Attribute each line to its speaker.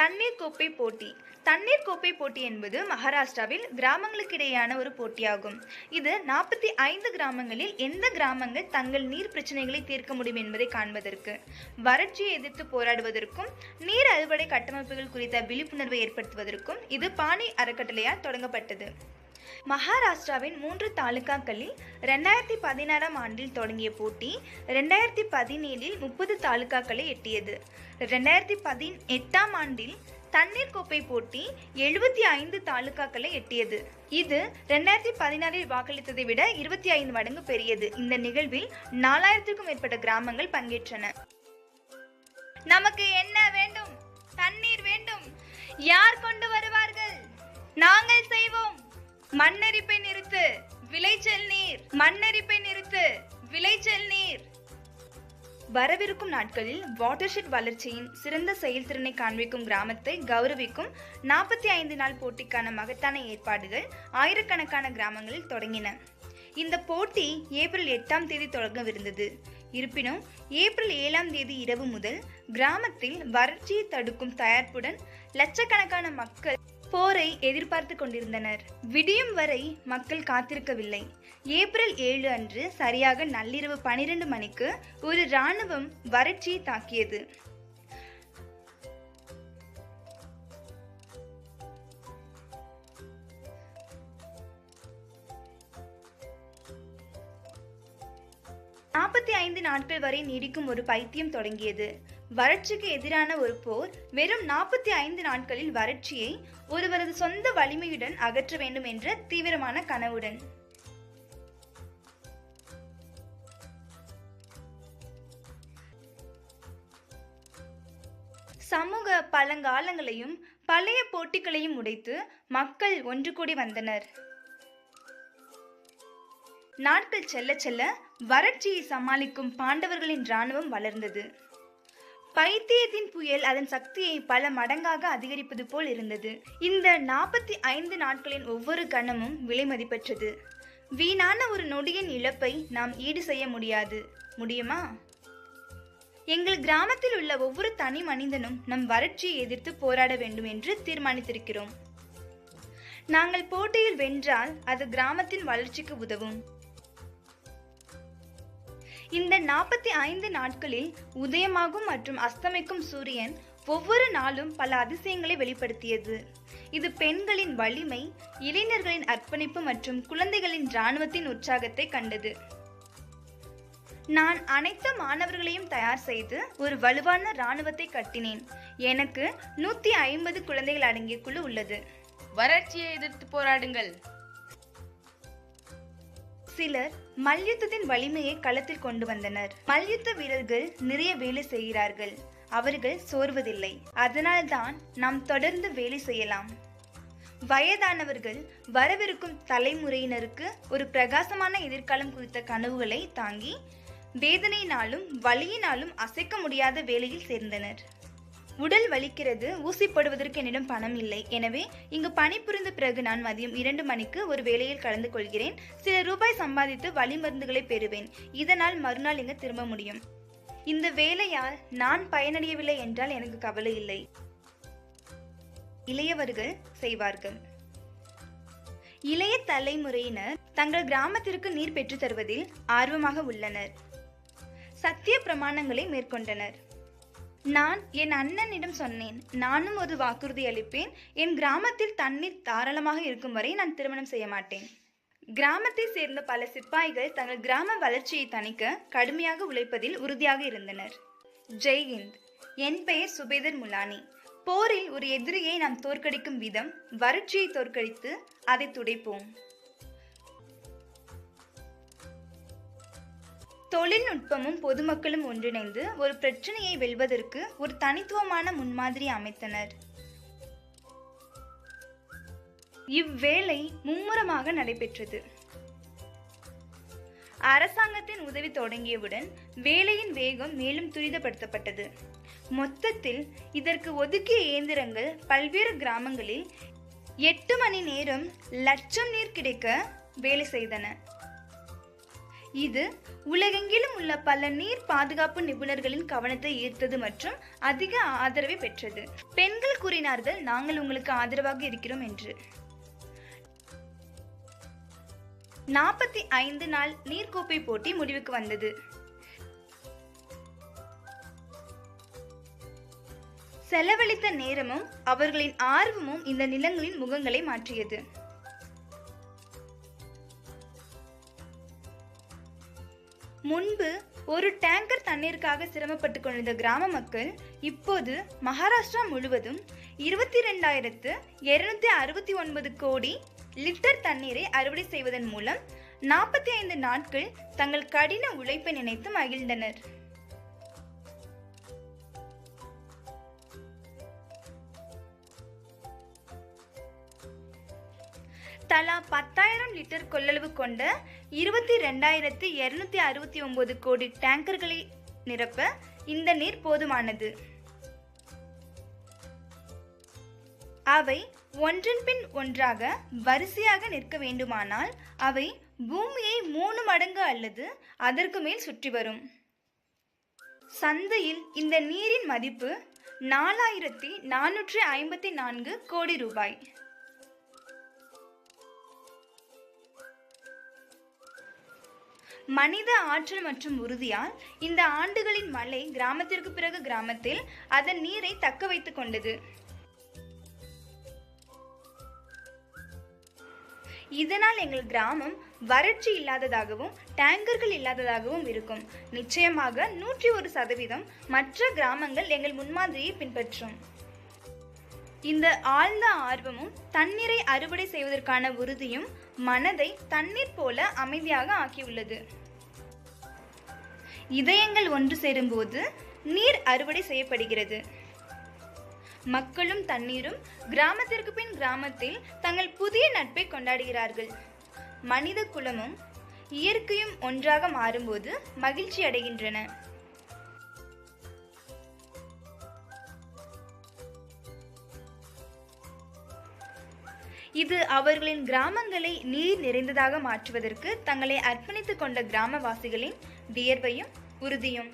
Speaker 1: தண்ணீர் கோப்பை போட்டி. தண்ணீர் கோப்பை போட்டி என்பது மகாராஷ்டிராவில் கிராமங்களுக்கிடையேயான ஒரு போட்டியாகும். இது 45 கிராமங்களில் எந்த கிராமங்கள் தங்கள் நீர் பிரச்சனைகளை தீர்க்க முடியும் என்பதை காண்பதற்கு, வறட்சியை எதிர்த்து போராடுவதற்கும், நீர் அறுவடை கட்டமைப்புகள் குறித்த விழிப்புணர்வை ஏற்படுத்துவதற்கும் இது பாணி அறக்கட்டளையால் தொடங்கப்பட்டது. மகாராஷ்டிராவின் 3 தாலுகாக்களில் 2016ஆம் ஆண்டில் தொடங்கிய போட்டி 2017இல் 30 தாலுகாக்களை எட்டியது. 2018ஆம் ஆண்டில் தண்ணீர் கோப்பை போட்டி 75 தாலுகாக்களை எட்டியது. இது 2016இல் வாக்களித்ததை விட 25 மடங்கு பெரியது. இந்த நிகழ்வில் 4000க்கும் மேற்பட்ட கிராமங்கள் பங்கேற்றன. நமக்கு என்ன வேண்டும்? தண்ணீர் வேண்டும். யார் கொண்டு வருவார்கள்? நாங்கள் செய்வோம். மண்ணரிப்பை நிறுத்து, விளைச்சல் நீர். மண்ணரிப்பை நிறுத்து, விளைச்சல் நீர். வரவிருக்கும் நாட்களில் வாட்டர்ஷெட் வளர்ச்சியின் சிறந்த செயல்திறனை காண்பிக்கும் கிராமத்தை கௌரவிக்கும் 45 நாள் போட்டிக்கான மகத்தான ஏற்பாடுகள் ஆயிரக்கணக்கான கிராமங்களில் தொடங்கின. இந்த போட்டி ஏப்ரல் 8ஆம் தேதி தொடங்கவிருந்தது. இருப்பினும் ஏப்ரல் 7ஆம் தேதி இரவு முதல் கிராமத்தில் வறட்சியை தடுக்கும் தயாரிப்புடன் லட்சக்கணக்கான மக்கள் போரை எதிர்பார்த்து கொண்டிருந்தனர். விடியும் வரை மக்கள் காத்திருக்கவில்லை. ஏப்ரல் 7 அன்று சரியாக நள்ளிரவு 12 மணிக்கு ஒரு இராணுவம் வறட்சியை தாக்கியது. ஐந்து நாட்கள் வரை நீடிக்கும் ஒரு பைத்தியம் தொடங்கியது. வறட்சிக்கு எதிரான ஒரு போர் வெறும் 45 நாட்களில் வறட்சியை ஒருவரது சொந்த வலிமையுடன் அகற்ற வேண்டும் என்ற தீவிரமான கனவுடன். சமூக பழங்காலங்களையும் பழைய போட்டிகளையும் உடைத்து மக்கள் ஒன்று கூடி வந்தனர். நாட்கள் செல்ல செல்ல வறட்சியை சமாளிக்கும் பாண்டவர்களின் இராணுவம் வளர்ந்தது. பைத்தியத்தின் புயல் அதன் சக்தியை பல மடங்காக அதிகரிப்பது போல் இருந்தது. இந்த 45 நாட்களின் ஒவ்வொரு கணமும் விலை மதிப்பற்றது. வீணான ஒரு நொடியின் இழப்பை நாம் ஈடு செய்ய முடியுமா? எங்கள் கிராமத்தில் உள்ள ஒவ்வொரு தனி மனிதனும் நம் வறட்சியை எதிர்த்து போராட வேண்டும் என்று தீர்மானித்திருக்கிறோம். நாங்கள் போட்டியில் வென்றால் அது கிராமத்தின் வளர்ச்சிக்கு உதவும். இந்த 45 நாட்களில் உதயமாகும் மற்றும் அஸ்தமிக்கும் சூரியன் ஒவ்வொரு நாளும் பல அதிசயங்களை வெளிப்படுத்தியது. இது பெண்களின் வலிமை, இளைஞர்களின் அர்ப்பணிப்பு மற்றும் குழந்தைகளின் இராணுவத்தின் உற்சாகத்தை கண்டது. நான் அனைத்து மாணவர்களையும் தயார் செய்து ஒரு வலுவான இராணுவத்தை கட்டினேன். எனக்கு 150 குழந்தைகள் அடங்கிய குழு உள்ளது.
Speaker 2: வறட்சியை எதிர்த்து போராடுங்கள்.
Speaker 1: சிலர் மல்யுத்தத்தின் வலிமையை களத்தில் கொண்டு வந்தனர். மல்யுத்த வீரர்கள் நிறைய வேலை செய்கிறார்கள். அவர்கள் சோர்வதில்லை. அதனால்தான் நாம் தொடர்ந்து வேலை செய்யலாம். வயதானவர்கள் வரவிருக்கும் தலைமுறையினருக்கு ஒரு பிரகாசமான எதிர்காலம் குறித்த கனவுகளை தாங்கி வேதனையினாலும் வலியினாலும் அசைக்க முடியாத வேலையில் சேர்ந்தனர். உடல் வலிக்கிறது, ஊசி போடுவதற்கு என்னிடம் பணம் இல்லை. எனவே இங்கு பணிபுரிந்த பிறகு நான் மதியம் 2 மணிக்கு ஒரு வேலையில் கலந்து கொள்கிறேன். சில ரூபாய் சம்பாதித்து வலி மருந்துகளை பெறுவேன். இதனால் மறுநாள் இங்கு திரும்ப முடியும். இந்த வேலையால் நான் பயனடையவில்லை என்றால் எனக்கு கவலை இல்லை. இளையவர்கள் செய்வார்கள். இளைய தலைமுறையினர் தங்கள் கிராமத்திற்கு நீர் பெற்று தருவதில் ஆர்வமாக உள்ளனர். சத்திய பிரமாணங்களை மேற்கொண்டனர். நான் என் அண்ணனிடம் சொன்னேன், நானும் ஒரு வாக்குறுதி அளிப்பேன். என் கிராமத்தில் தண்ணீர் தாராளமாக இருக்கும் வரை நான் திருமணம் செய்ய மாட்டேன். கிராமத்தை சேர்ந்த பல சிப்பாய்கள் தங்கள் கிராம வளர்ச்சியை தணிக்க கடுமையாக உழைப்பதில் உறுதியாக இருந்தனர். ஜெய்ஹிந்த். என் பெயர் சுபேதர் முலானி. போரில் ஒரு எதிரியை நாம் தோற்கடிக்கும் விதம் வறட்சியை தோற்கடித்து அதை துடைப்போம். தொழில்நுட்பமும் பொதுமக்களும் ஒன்றிணைந்து ஒரு பிரச்சனையை வெல்வதற்கு ஒரு தனித்துவமான முன்மாதிரி அமைத்தனர். இவ்வேளை மும்முரமாக நடைபெற்றது. அரசாங்கத்தின் உதவி தொடங்கியவுடன் வேலையின் வேகம் மேலும் துரிதப்படுத்தப்பட்டது. மொத்தத்தில் இதற்கு ஒதுக்கிய இயந்திரங்கள் பல்வேறு கிராமங்களில் 8 மணி நேரம் லட்சம் நீர் கிடைக்க வேலை செய்தன. இது உலகெங்கிலும் உள்ள பல நீர் பாதுகாப்பு நிபுணர்களின் கவனத்தை ஈர்த்தது மற்றும் அதிக ஆதரவை பெற்றது. பெண்கள் கூறினார்கள், நாங்கள் உங்களுக்கு ஆதரவாக இருக்கிறோம் என்று. 45 நாள் நீர்க்கோப்பை போட்டி முடிவுக்கு வந்தது. செலவழித்த நேரமும் அவர்களின் ஆர்வமும் இந்த நிலங்களின் முகங்களை மாற்றியது. முன்பு ஒரு டேங்கர் தண்ணீருக்காக சிரமப்பட்டு கொண்டிருந்த கிராம மக்கள் இப்போது மகாராஷ்டிரா முழுவதும் 22,269 கோடி லிட்டர் தண்ணீரை அறுவடை செய்வதன் மூலம் 45 நாட்கள் தங்கள் கடின உழைப்பை நினைத்து மகிழ்ந்தனர். தலா 10,000 லிட்டர் கொள்ளளவு கொண்ட 22,269 கோடி டேங்கர்களை நிரப்ப இந்த நீர் போதுமானது. அவை ஒன்றன் பின் ஒன்றாக வரிசையாக நிற்க வேண்டுமானால் அவை பூமியை 3 மடங்கு அல்லது அதற்கு மேல் சுற்றி வரும். சந்தையில் இந்த நீரின் மதிப்பு 4,454 கோடி ரூபாய். மனித ஆற்றல் மற்றும் உறுதியால் இந்த ஆண்டுகளின் மழை கிராமத்திற்கு பிறகு கிராமத்தில் அதன் நீரை தக்க வைத்துக் கொண்டது. இதனால் எங்கள் கிராமம் வறட்சி இல்லாததாகவும் டேங்கர்கள் இல்லாததாகவும் இருக்கும். நிச்சயமாக 101% மற்ற கிராமங்கள் எங்கள் முன்மாதிரியை பின்பற்றும். இந்த ஆழ்ந்த ஆர்வமும் தண்ணீரை அறுவடை செய்வதற்கான உறுதியும் மனதை தண்ணீர் போல அமைதியாக ஆக்கியுள்ளது. இதயங்கள் ஒன்று சேரும்போது நீர் அறுவடை செய்யப்படுகிறது. மக்களும் தண்ணீரும் கிராமத்திற்கு பின் கிராமத்தில் தங்கள் புதிய நட்பை கொண்டாடுகிறார்கள். மனித குலமும் இயற்கையும் ஒன்றாக மாறும்போது மகிழ்ச்சி அடைகின்றன. இது அவர்களின் கிராமங்களை நீர் நிறைந்ததாக மாற்றுவதற்கு தங்களை அர்ப்பணித்துக் கொண்ட கிராமவாசிகளின் வியர்வையும் உறுதியும்.